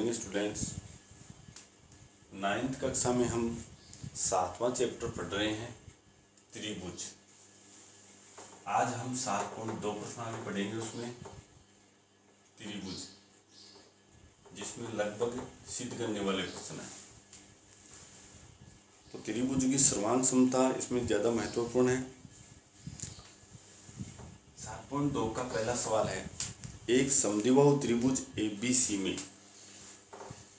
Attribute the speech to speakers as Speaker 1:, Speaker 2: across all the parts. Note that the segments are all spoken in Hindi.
Speaker 1: Morning students. 9th कक्षा में हम 7वां चैप्टर पढ़ रहे हैं त्रिभुज। आज हम 7.2 प्रश्नावली पढ़ेंगे, उसमें त्रिभुज, जिसमें लगभग सिद्ध करने वाले प्रश्न हैं। तो त्रिभुज की सर्वांग क्षमता इसमें ज़्यादा महत्वपूर्ण है। 7.2 का पहला सवाल है, एक समद्विबाहु त्रिभुज ABC में,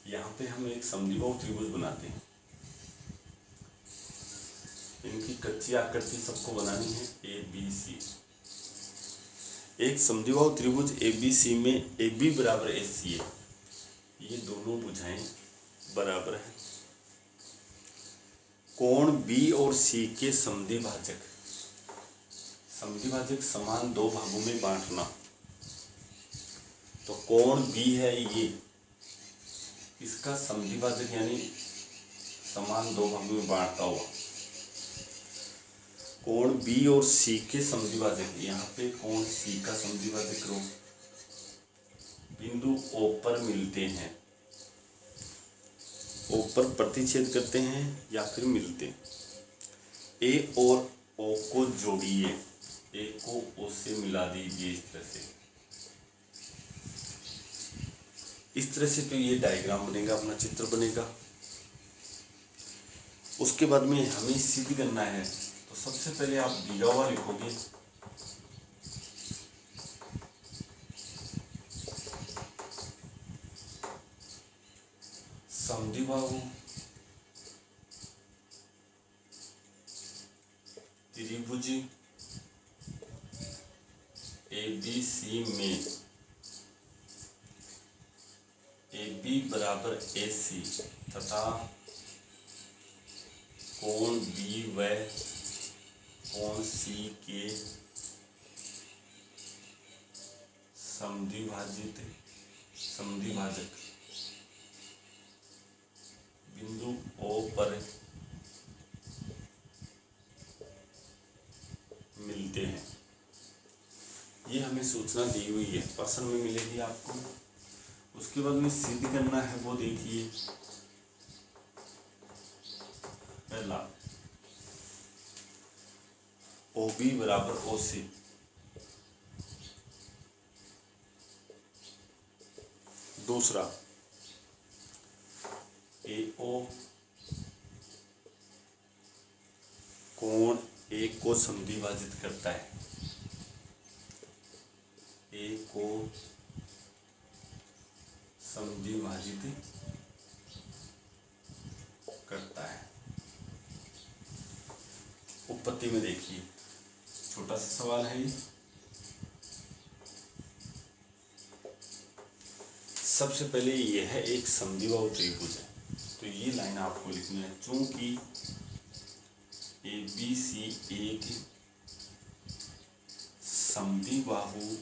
Speaker 1: यहाँ पे हम एक समद्विबाहु त्रिभुज बनाते हैं। इनकी कच्ची आकृति सबको बनानी है ABC। एक समद्विबाहु त्रिभुज ABC में AB बराबर AC है, ये दोनों भुजाएं बराबर हैं। कोण B और C के समद्विभाजक समान दो भागों में बांटना। तो कोण B है ये, इसका समद्विभाजक यानी समान दो भागों में बांटता हुआ। कोण B और C के समद्विभाजक, यहाँ पे कोण C का समद्विभाजक करो, बिंदु O पर मिलते हैं। O पर प्रतिच्छेद करते हैं या फिर मिलते हैं। A और O को जोड़िए, A को O से मिला दीजिए इस तरह से। तो ये डायग्राम बनेगा, अपना चित्र बनेगा। उसके बाद में हमें सिद्ध करना है। तो सबसे पहले आप दिया हुआ लिखोगे, समद्विबाहु त्रिभुज ABC में AB बराबर AC तथा कोण B व कोण C के समद्विभाजक बिंदु O पर मिलते हैं। ये हमें सूचना दी हुई है, प्रश्न में मिलेगी आपको। उसके बाद में सिद्ध करना है, वो देखिए। पहला, OB बराबर OC। दूसरा, AO कोण A को समद्विभाजित करता है, A को समद्विभाजित करता है। उत्पत्ति में देखिए, छोटा सा सवाल है ये। सबसे पहले यह एक समद्विबाहु त्रिभुज है, तो ये लाइन आपको लिखनी है। चूंकि ABC एक समद्विबाहु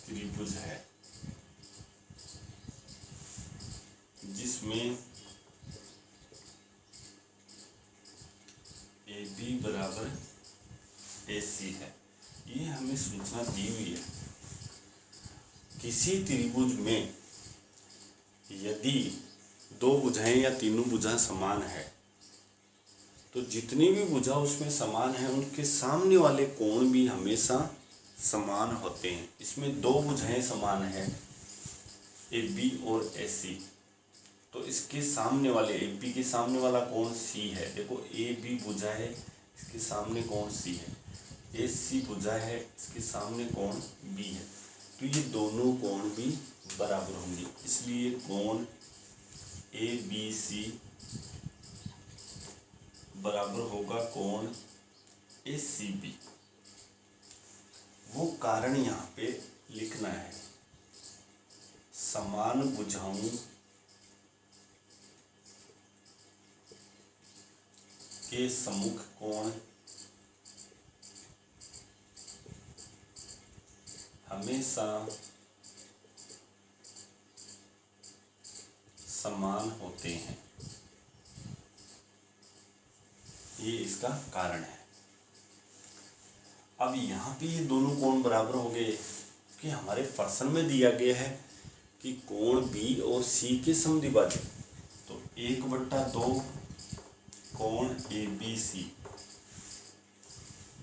Speaker 1: त्रिभुज है, जिसमें AB बराबर AC है। ये हमें सूचना दी हुई है। किसी त्रिभुज में यदि दो भुजाएं या तीनों भुजा समान है, तो जितनी भी भुजा उसमें समान है, उनके सामने वाले कोण भी हमेशा समान होते हैं। इसमें दो भुजाएं समान है, AB और AC, तो इसके सामने वाले AB के सामने वाला कोण C है। देखो, AB भुजा है, इसके सामने कोण C है। AC भुजा है, इसके सामने कोण B है। तो ये दोनों कोण भी बराबर होंगे, इसलिए कोण ABC बराबर होगा कोण ACB। वो कारण यहाँ पे लिखना है, समान भुजाओं के सम्मुख कोण हमेशा समान होते हैं। ये इसका कारण है। अब यहाँ पे ये दोनों कोण बराबर हो गए, कि हमारे प्रश्न में दिया गया है कि कोण बी और सी के समद्विभाजक, तो 1/2 कोण ए बी सी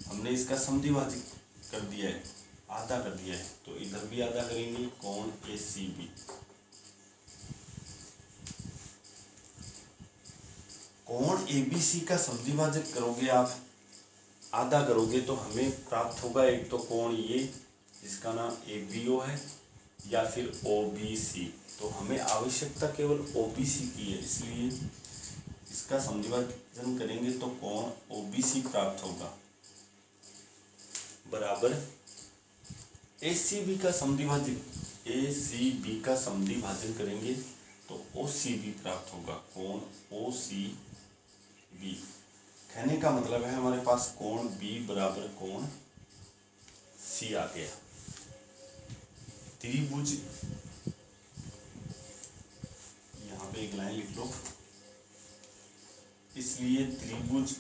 Speaker 1: हमने इसका समद्विभाजक कर दिया है, आधा कर दिया है, तो इधर भी आधा करेंगे कोण ए सी बी। कोण ए बी सी का समद्विभाजक करोगे आप, आधा करोगे तो हमें प्राप्त होगा एक तो कोण ये जिसका नाम ए बी ओ है या फिर ओ बी सी। तो हमें आवश्यकता केवल ओ बी सी की है, इसलिए इसका समद्विभाजन करेंगे तो कोण ओ बी सी प्राप्त होगा बराबर ए सी बी का समद्विभाजन, ए सी बी का समद्विभाजन करेंगे तो ओ सी बी प्राप्त होगा, कोण ओ सी बी। कहने का मतलब है हमारे पास कोण बी बराबर कोण सी आ गया। त्रिभुज, यहाँ पे एक लाइन लिख लो, इसलिए त्रिभुज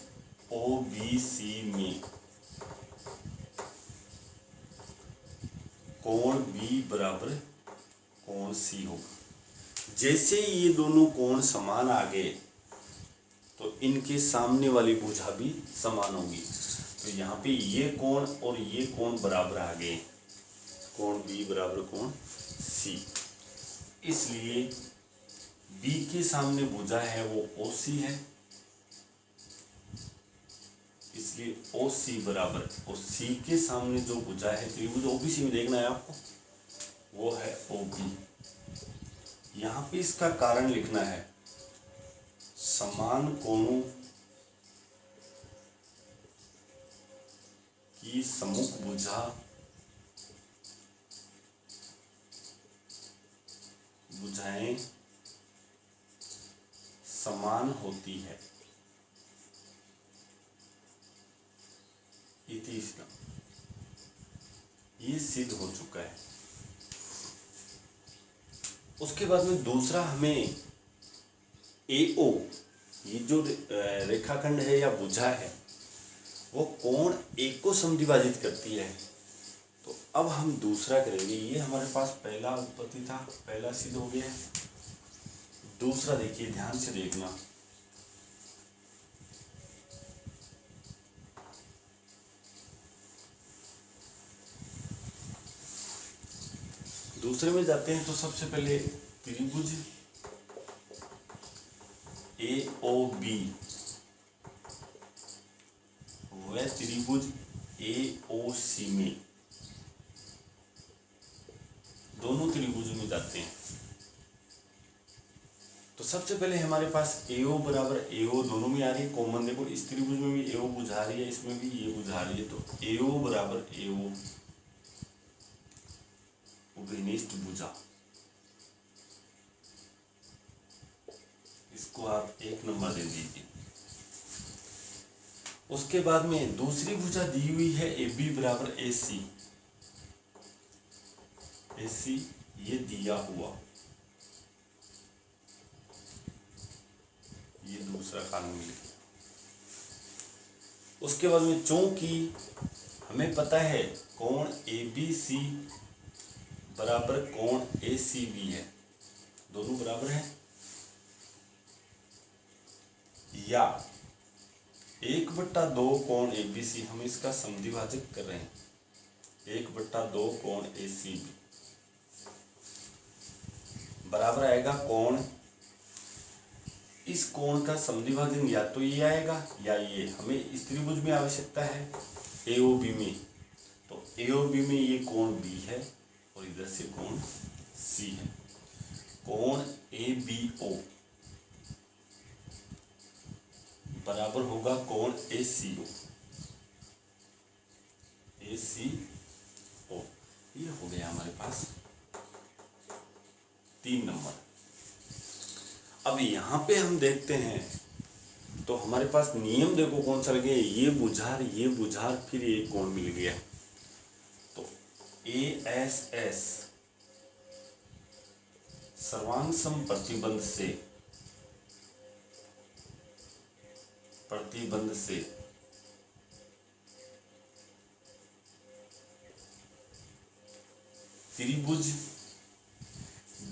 Speaker 1: ओ बी सी में कोण बी बराबर कोण सी होगा। जैसे ये दोनों कोण समान आ गए तो इनके सामने वाली भुजा भी समान होगी, तो यहाँ पे ये कोण और ये कोण बराबर आ गए, कोण बी बराबर कोण सी। इसलिए बी के सामने भुजा है वो ओ सी है, इसलिए ओ सी बराबर ओ सी के सामने जो भुजा है त्रिभुज ओ बी सी में देखना है आपको, वो है ओ बी। यहाँ पे इसका कारण लिखना है, समान कोणों की सम्मुख भुजा भुजाएं समान होती है, इति इसका ये सिद्ध हो चुका है। उसके बाद में दूसरा हमें ए ओ, ये जो रेखाखंड है या भुजा है वो कोण ए को समद्विभाजित करती है, तो अब हम दूसरा करेंगे। ये हमारे पास पहला उत्पत्ति था, पहला सिद्ध हो गया है। दूसरा देखिए, ध्यान से देखना, दूसरे में जाते हैं तो सबसे पहले त्रिभुज ए ओ बी व त्रिभुज ए ओ सी में, दोनों त्रिभुज में जाते हैं। तो सबसे पहले हमारे पास ए ओ बराबर ए ओ दोनों में आ रही है कॉमन, देखो इस त्रिभुज में भी ए ओ बुझा रही है, इसमें भी ये बुझा रही है, तो ए ओ बराबर ए ओ उभयनिष्ठ भुजा, इसको आप 1 नंबर दे दीजिए। उसके बाद में दूसरी भुजा दी हुई है ए बी बराबर ए सी, ए सी ये दिया हुआ, ये दूसरा कारण मिल गया। उसके बाद में चूंकि हमें पता है कोण ए बी सी बराबर कोण ए सी बी है, दोनों बराबर है, या 1/2 कोण ए बी सी, हम इसका समद्विभाजक कर रहे हैं, 1/2 कोण ए सी बी बराबर आएगा कोण, इस कोण का समद्विभाजन या तो ये आएगा या ये, हमें इस त्रिभुज में आवश्यकता है ए ओ बी में, तो ए ओ बी में ये कोण बी है और इधर से कोण सी है, कोण ए बी ओ बराबर होगा कोण ए सी ओ, ए सी ओ, ये हो गया हमारे पास 3 नंबर। अब यहाँ पे हम देखते हैं तो हमारे पास नियम देखो कौन सा लगे, ये बुझार फिर एक कोण मिल गया, तो ए एस एस सर्वांग सम प्रतिबंध से त्रिभुज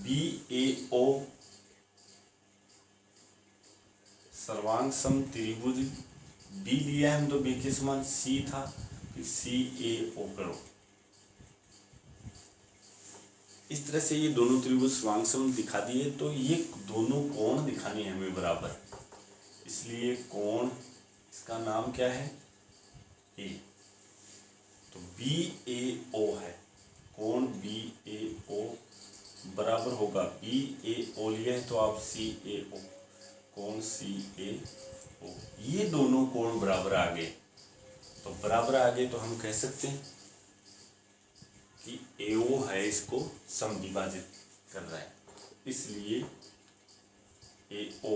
Speaker 1: बी ए ओ सर्वांग सम त्रिभुज बी लिया है हम तो बी के समान सी था, फिर सी ए ओ करो। इस तरह से ये दोनों त्रिभुज सर्वांग सम दिखा दिए। तो ये दोनों कोण दिखाने हैं हमें बराबर, इसलिए कोण इसका नाम क्या है, ए। तो बी ए ओ है, कोण बी ए ओ बराबर होगा, बी ए ओ लिया है तो आप सी ए ओ, कोण सी ए ओ। ये दोनों कोण बराबर आ गए। तो बराबर आ गए तो हम कह सकते हैं कि ए ओ है, इसको समविभाजित कर रहा है, इसलिए ए ओ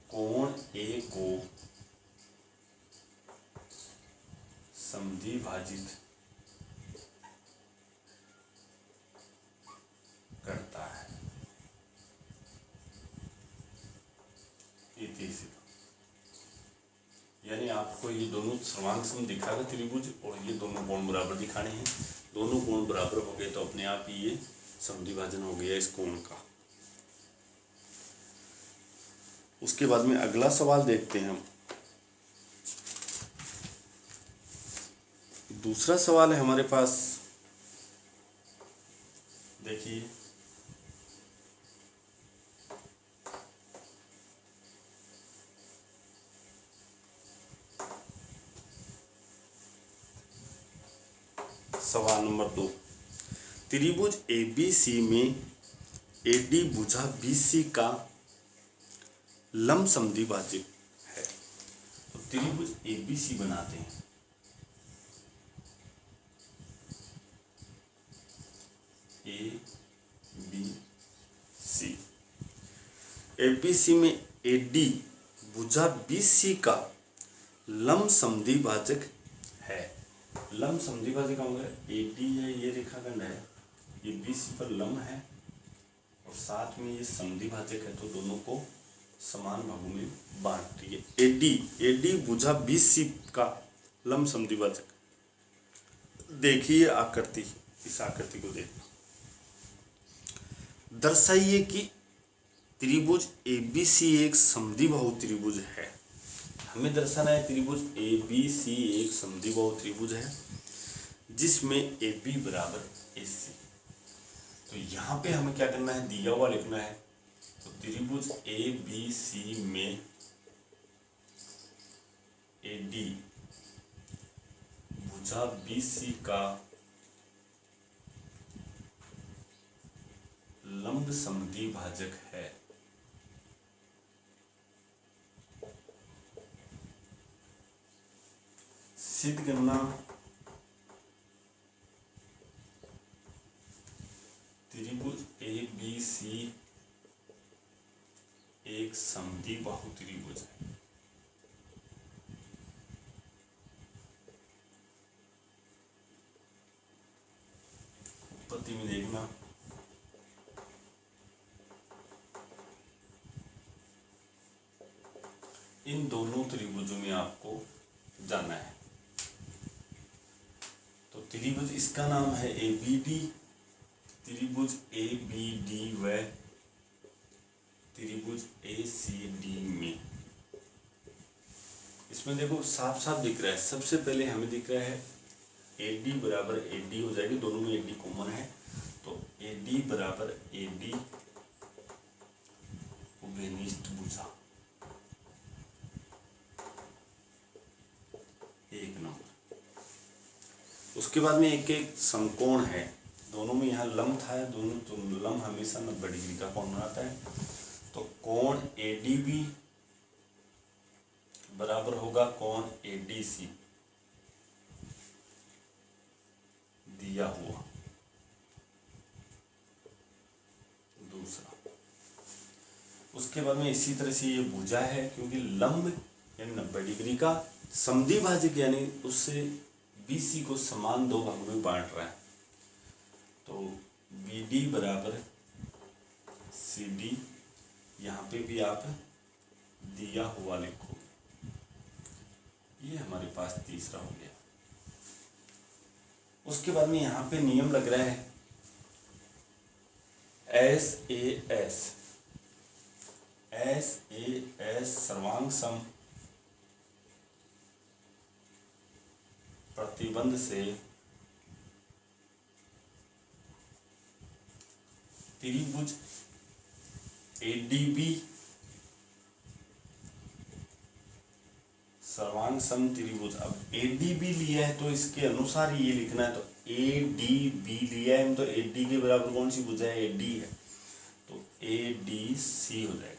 Speaker 1: कोण ए को समद्विभाजित करता है। यानी आपको ये दोनों सर्वांग सम दिखागा त्रिभुज, और ये दोनों कोण बराबर दिखाने हैं। दोनों कोण बराबर हो गए तो अपने आप ही ये समद्विभाजन हो गया इस कोण का। उसके बाद में अगला सवाल देखते हैं हम। दूसरा सवाल है हमारे पास, देखिए सवाल नंबर 2, त्रिभुज एबीसी में एडी भुजा बीसी का लंब समद्विभाजक है। तो त्रिभुज एबीसी बनाते हैं, ए बी सी। एबीसी में एडी भुजा बीसी का लंब समद्विभाजक है। लंब समद्विभाजक का मतलब एडी है, ये रेखाखंड है, ये बीसी पर लंब है और साथ में ये समद्विभाजक है, तो दोनों को समान भागों में बांट रही है। एडी भुजा बीसी का लंब समद्विभाजक। देखिए आकृति, इस आकृति को देखना, दर्शाइए कि त्रिभुज एबीसी एक समद्विबाहु त्रिभुज है। हमें दर्शाना है त्रिभुज एबीसी एक समद्विबाहु त्रिभुज है जिसमें AB बराबर AC। तो यहाँ पे हमें क्या करना है, दिया हुआ लिखना है। तो त्रिभुज ABC में AD भुजा BC का लंब समद्विभाजक है। सिद्ध करना त्रिभुज ABC एक समद्विबाहु त्रिभुज है। उत्पत्ति में देखना, इन दोनों त्रिभुजों में आपको जाना है। तो त्रिभुज इसका नाम है ABD, त्रिभुज ABD व त्रिभुज ACD में, इसमें देखो साफ साफ दिख रहा है। सबसे पहले हमें दिख रहा है AD बराबर AD हो जाएगी, दोनों में AD कॉमन है। तो AD बराबर AD उभयनिष्ठ भुजा, एक नंबर। उसके बाद में एक एक समकोण है, दोनों में यहाँ लंब था, दोनों तो लंब हमेशा 90 डिग्री का कोण बनाता है। तो कोण ADB बराबर होगा कोण ADC दिया हुआ। दूसरा, उसके बाद में इसी तरह से ये भुजा है, क्योंकि लंब यानी 90 डिग्री का समद्विभाजक यानी उससे BC को समान दो भागों में बांट रहा है। तो BD बराबर CD, यहाँ पे भी आप दिया हुआ लिखोगे। ये हमारे पास तीसरा हो गया। उसके बाद में यहाँ पे नियम लग रहा है SAS सर्वांग सम प्रतिबंध से त्रिभुज ADB सर्वांग सम त्रिभुज। अब ADB लिया है तो इसके अनुसार ये लिखना है, तो ADB लिया है तो AD के बराबर कौन सी भुजा है, AD है, तो ADC हो जाएगा।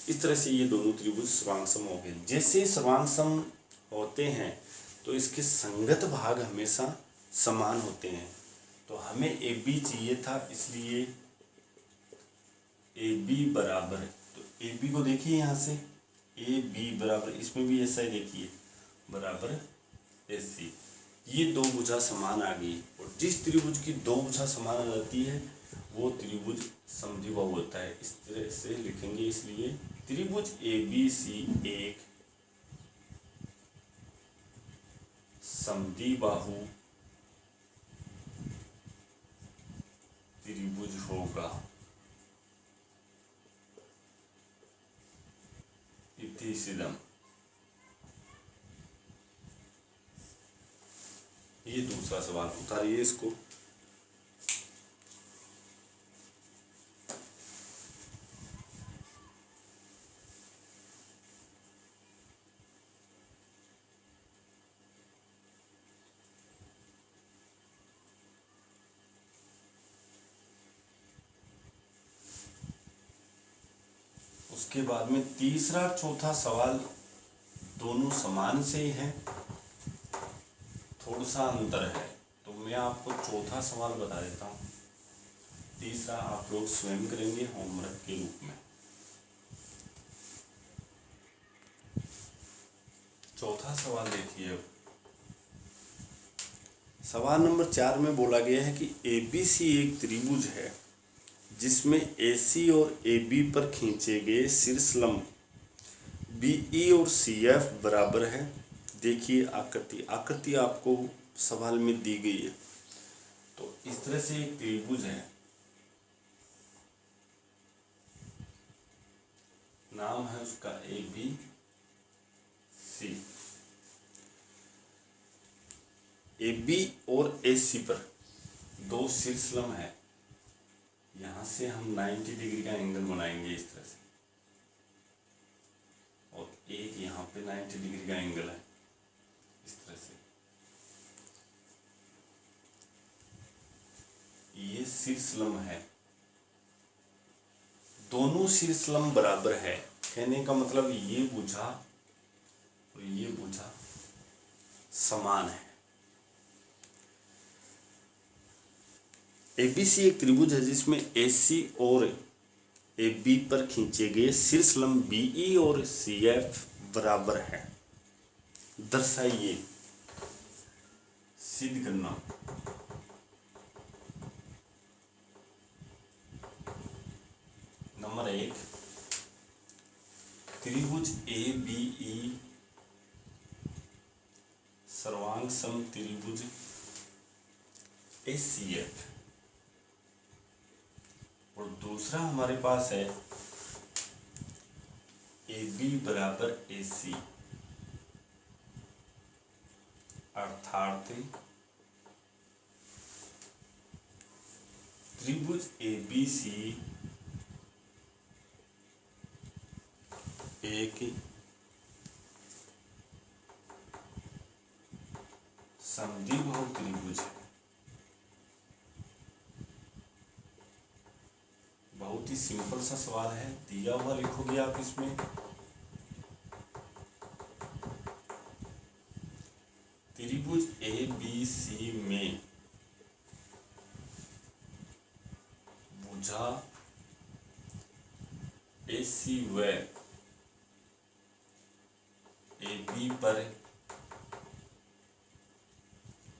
Speaker 1: इस तरह से ये दोनों त्रिभुज सर्वांग सम हो गए। जैसे सर्वांग सम होते हैं तो इसके संगत भाग हमेशा समान होते हैं। तो हमें AB चाहिए था, इसलिए AB बराबर, तो AB को देखिए यहाँ से AB बराबर, इसमें भी ऐसा ही देखिए बराबर AC। ये दो भुजा समान आ गई, और जिस त्रिभुज की दो भुजा समान आ जाती है वो त्रिभुज समद्विबाहु होता है। इस तरह से लिखेंगे, इसलिए त्रिभुज ABC एक समद्विबाहु त्रिभुज होगा। इति सिद्धम। ये दूसरा सवाल, उतारिए इसको। उसके बाद में तीसरा चौथा सवाल दोनों समान से ही है, थोड़ा सा अंतर है, तो मैं आपको चौथा सवाल बता देता हूँ। तीसरा आप लोग स्वयं करेंगे होमवर्क के रूप में। चौथा सवाल देखिए। अब सवाल नंबर 4 में बोला गया है कि ABC एक त्रिभुज है जिसमें AC और AB पर खींचे गए शीर्षलंब BE और CF बराबर है। देखिए आकृति आपको सवाल में दी गई है। तो इस तरह से एक त्रिभुज है, नाम है उसका ABC। AB और AC पर दो शीर्षलंब है, यहाँ से हम 90 डिग्री का एंगल बनाएंगे इस तरह से, और एक यहाँ पे 90 डिग्री का एंगल है इस तरह से। ये शीर्षलंब है, दोनों शीर्षलंब बराबर है। कहने का मतलब ये भुजा और ये भुजा समान है। ABC एक त्रिभुज है जिसमें AC और AB पर खींचे गए शीर्षलंब BE और CF बराबर है। दर्शाइए, सिद्ध करना। नंबर 1, त्रिभुज ABE सर्वांग सम त्रिभुज ACF, और दूसरा हमारे पास है AB बराबर AC, अर्थात त्रिभुज ABC एक समद्विबाहु त्रिभुज है। बहुत ही सिंपल सा सवाल है, दिया हुआ लिखोगे आप इसमें। त्रिभुज ABC में भुजा AC व AB पर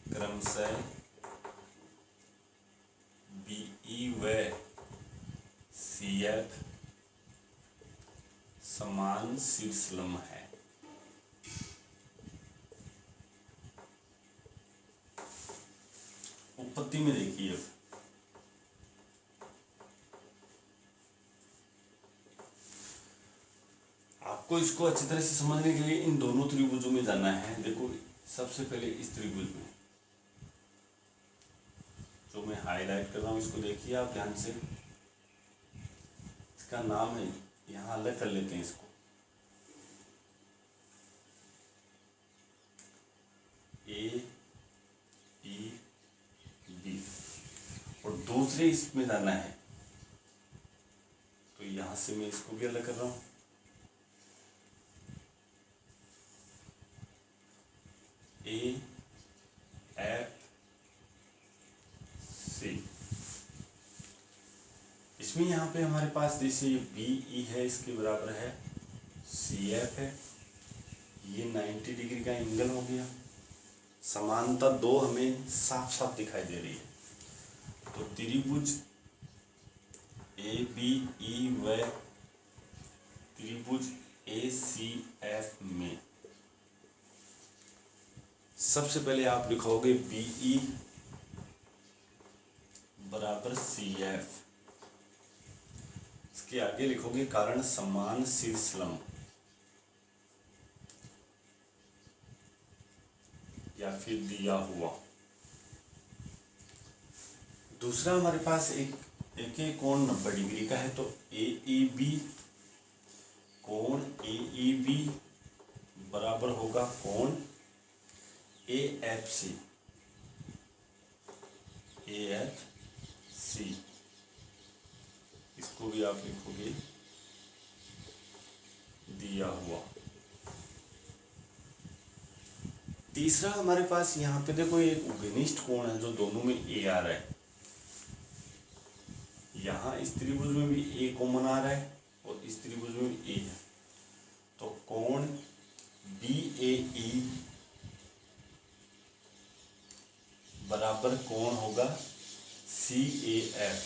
Speaker 1: क्रमशः BE व CF समान शीर्षलंब है। उत्पत्ति में देखिए, अब आपको इसको अच्छी तरह से समझने के लिए इन दोनों त्रिभुजों में जाना है। देखो सबसे पहले इस त्रिभुज में जो मैं हाईलाइट कर रहा हूँ, इसको देखिए आप ध्यान से। इसका नाम है, यहाँ अलग कर लेते हैं इसको, ए ई बी, और दूसरे इसमें जाना है, तो यहाँ से मैं इसको भी अलग कर रहा हूँ। ए एफ सी, इसमें यहाँ पे हमारे पास जैसे ये बी ई है, इसके बराबर है सी एफ है, ये 90 डिग्री का एंगल हो गया। समानता दो हमें साफ साफ दिखाई दे रही है। तो त्रिभुज ए बी ई व त्रिभुज ए सी एफ में सबसे पहले आप लिखोगे बी ई बराबर सी एफ, इसके आगे लिखोगे कारण समान शीर्षलंब या फिर दिया हुआ। दूसरा हमारे पास एक कोण 90 डिग्री का है, तो ए ई बी, कोण ए ई बी बराबर होगा कोण A F C, A F C, इसको भी आप लिखोगे दिया हुआ। तीसरा हमारे पास यहाँ पे देखो एक घनिष्ठ कोण है जो दोनों में ए आ रहा है। यहाँ इस त्रिभुज में भी ए कॉमन आ रहा है और इस त्रिभुज में भी ए है, तो कोण बी ए ई बराबर कोण होगा सी ए एफ,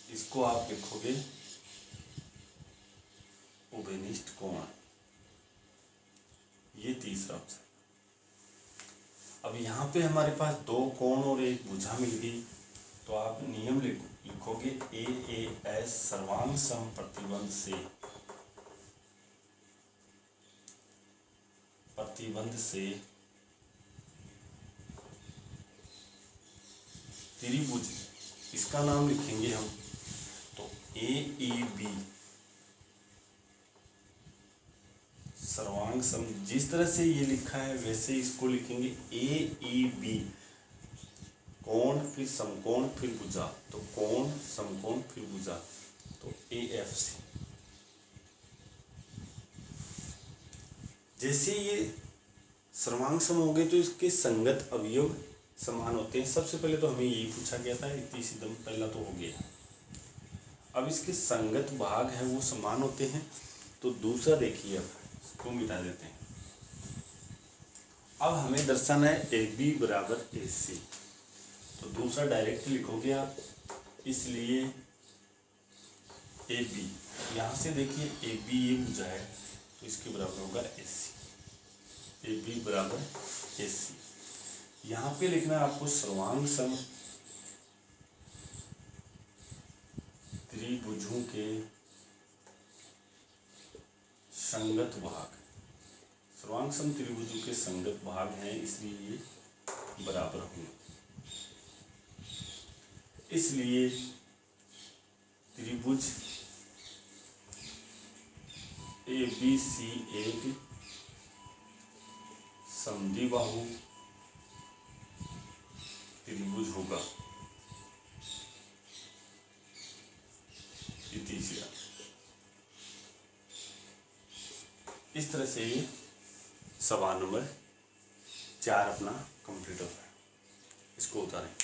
Speaker 1: इसको आप लिखोगे उभयनिष्ठ कोण। ये तीसरा ऑप्शन। अब यहाँ पे हमारे पास दो कोण और एक भुजा मिल गई, तो आप नियम लिखोगे ए ए एस सर्वांग सम प्रतिबंध से त्रिभुज, इसका नाम लिखेंगे हम, तो ए ई बी सर्वांग सम, जिस तरह से ये लिखा है वैसे इसको लिखेंगे ए ई बी, कोण फिर समकोण फिर भुजा, तो कोण समकोण फिर भुजा, तो ए एफ सी। जैसे ये सर्वांग सम हो गए तो इसके संगत अवयव समान होते हैं। सबसे पहले तो हमें यही पूछा गया था, इतनी सीधम पहला तो हो गया। अब इसके संगत भाग है वो समान होते हैं, तो दूसरा देखिए, अब इसको मिटा देते हैं। अब हमें दर्शाना है ए बी बराबर ए सी, तो दूसरा डायरेक्ट लिखोगे आप, इसलिए ए बी, यहाँ से देखिए ए बी ये भुजा है तो इसके बराबर होगा ए सी, ए बी बराबर ए सी। यहाँ पे लिखना है आपको सर्वांग सम त्रिभुजों के संगत भाग, सर्वांग सम त्रिभुजों के संगत भाग हैं, इसलिए ये बराबर होंगे। इसलिए त्रिभुज ए बी सी एक समद्विबाहु त्रिभुज होगा। ये तीसरा, इस तरह से ये सवाल नंबर 4 अपना कंप्लीट होता है। इसको उतारें।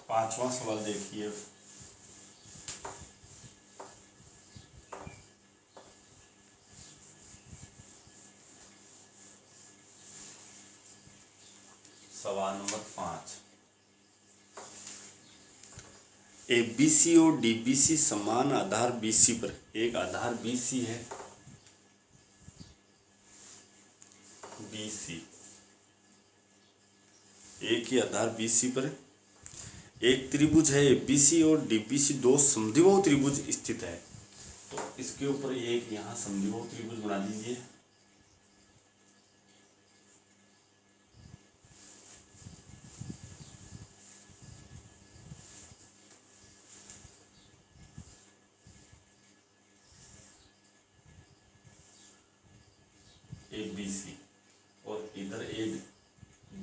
Speaker 1: पांचवा सवाल देखिए, सवाल नंबर 5। ए बी सी और डी बी सी समान आधार बी सी पर, एक आधार बी सी है, बी सी एक ही आधार बी सी पर एक त्रिभुज है ए बी सी और डी बी सी, दो समद्विबाहु त्रिभुज स्थित है। तो इसके ऊपर एक यहाँ समद्विबाहु त्रिभुज बना दीजिए। ए बी सी और इधर एक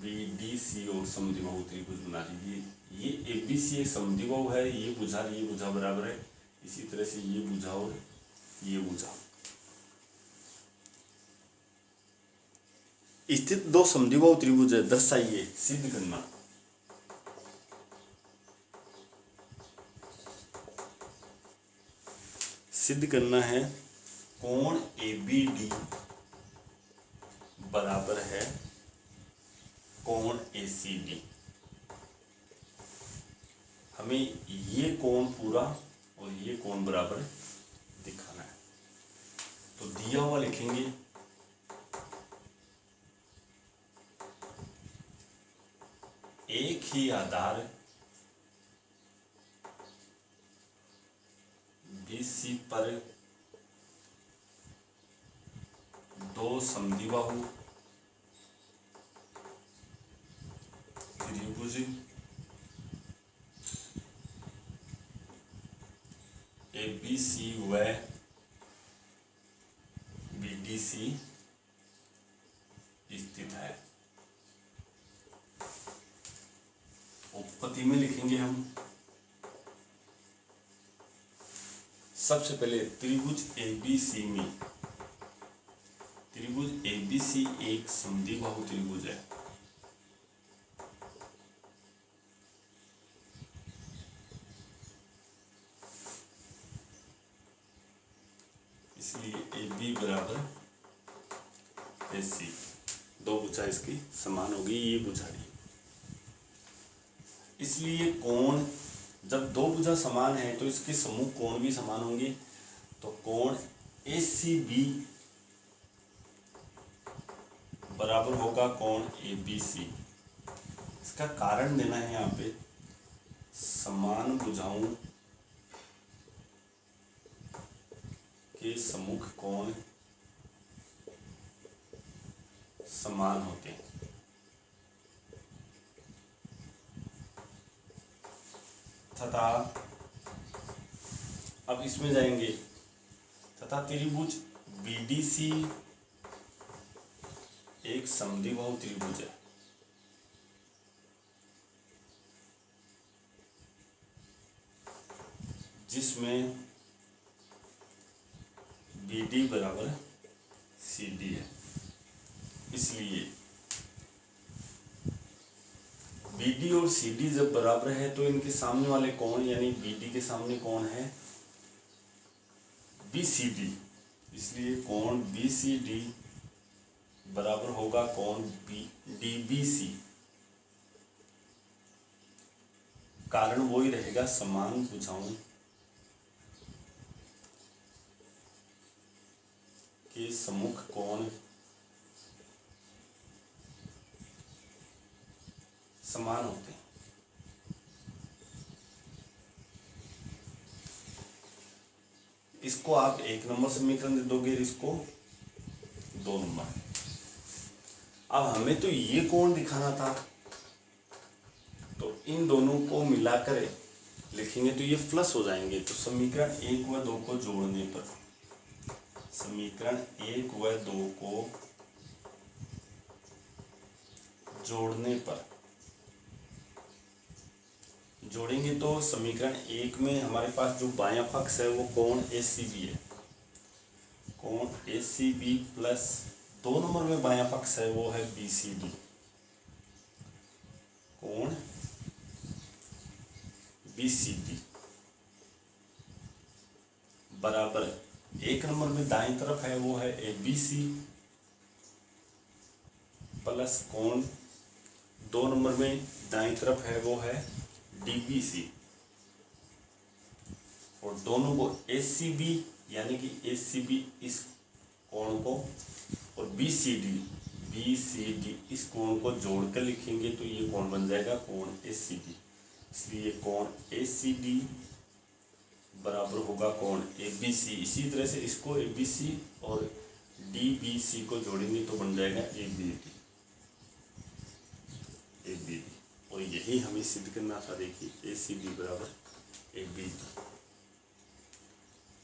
Speaker 1: बी डी सी और समद्विबाहु त्रिभुज बना लीजिए। ये ए बी सी एक समद्विबाहु है, ये भुजा बराबर है, इसी तरह से ये भुजा और ये भुजा स्थित दो समद्विबाहु त्रिभुज है, दर्शाइए, सिद्ध करना। सिद्ध करना है कोण ए बी डी बराबर है कोण ए सी डी। हमें ये कोण पूरा और ये कोण बराबर दिखाना है। तो दिया हुआ लिखेंगे एक ही आधार BC पर दो समद्विबाहु त्रिभुज ABC व BDC स्थित है। उत्पत्ति में लिखेंगे हम सबसे पहले त्रिभुज ABC में, त्रिभुज ABC एक समद्विबाहु त्रिभुज है। इसलिए AB बराबर AC, दो भुजा इसकी समान होगी, ये भुजा दी। इसलिए कोण, जब दो भुजा समान है तो इसके समूह कोण भी समान होंगे। तो कोण ACB बराबर होगा कोण ABC। इसका कारण देना है यहाँ पे, समान भुजाओं के सम्मुख कोण समान होते हैं। तथा अब इसमें जाएंगे, तथा त्रिभुज BDC एक समद्विबाहु त्रिभुज है। जिसमें BD बराबर CD है। इसलिए BD और CD जब बराबर है तो इनके सामने वाले कोण, यानी BD के सामने कोण है BCD। इसलिए कोण BCD बराबर होगा कोण DBC। कारण वही रहेगा, समान भुजाओं के सम्मुख कोण समान होते हैं। इसको आप 1 नंबर समीकरण दे दोगे, इसको 2 नंबर। अब हमें तो ये कोण दिखाना था, तो इन दोनों को मिलाकर लिखेंगे तो ये प्लस हो जाएंगे। तो समीकरण 1 व 2 को जोड़ने पर, समीकरण 1 व 2 को जोड़ने पर, जोड़ेंगे तो समीकरण 1 में हमारे पास जो बायां पक्ष है वो कोण ACB है। कोण ACB प्लस 2 नंबर में बायां पक्ष है वो है BCD। कोण BCD बराबर 1 नंबर में दाईं तरफ है वो है ABC प्लस कोण 2 नंबर में दाईं तरफ है वो है DBC। और दोनों को ACB यानी कि ACB इस कोण को और BCD इस कोण को जोड़कर लिखेंगे तो ये कोण बन जाएगा कोण ACB। इसलिए कोण ACD बराबर होगा कोण ABC। इसी तरह से इसको ABC और DBC को जोड़ेंगे तो बन जाएगा ABD। और यही हमें सिद्ध करना था। देखिए ACB बराबर ABD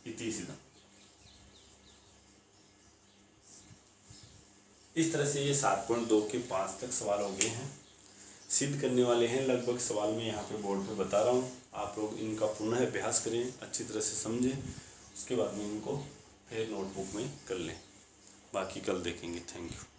Speaker 1: इति सिद्ध। इस तरह से ये 7.2 के 5 तक सवाल हो गए हैं, सिद्ध करने वाले हैं। लगभग सवाल मैं यहाँ पे बोर्ड पे बता रहा हूँ, आप लोग इनका पुनः अभ्यास करें, अच्छी तरह से समझें, उसके बाद में इनको फिर नोटबुक में कर लें। बाकी कल देखेंगे। Thank you.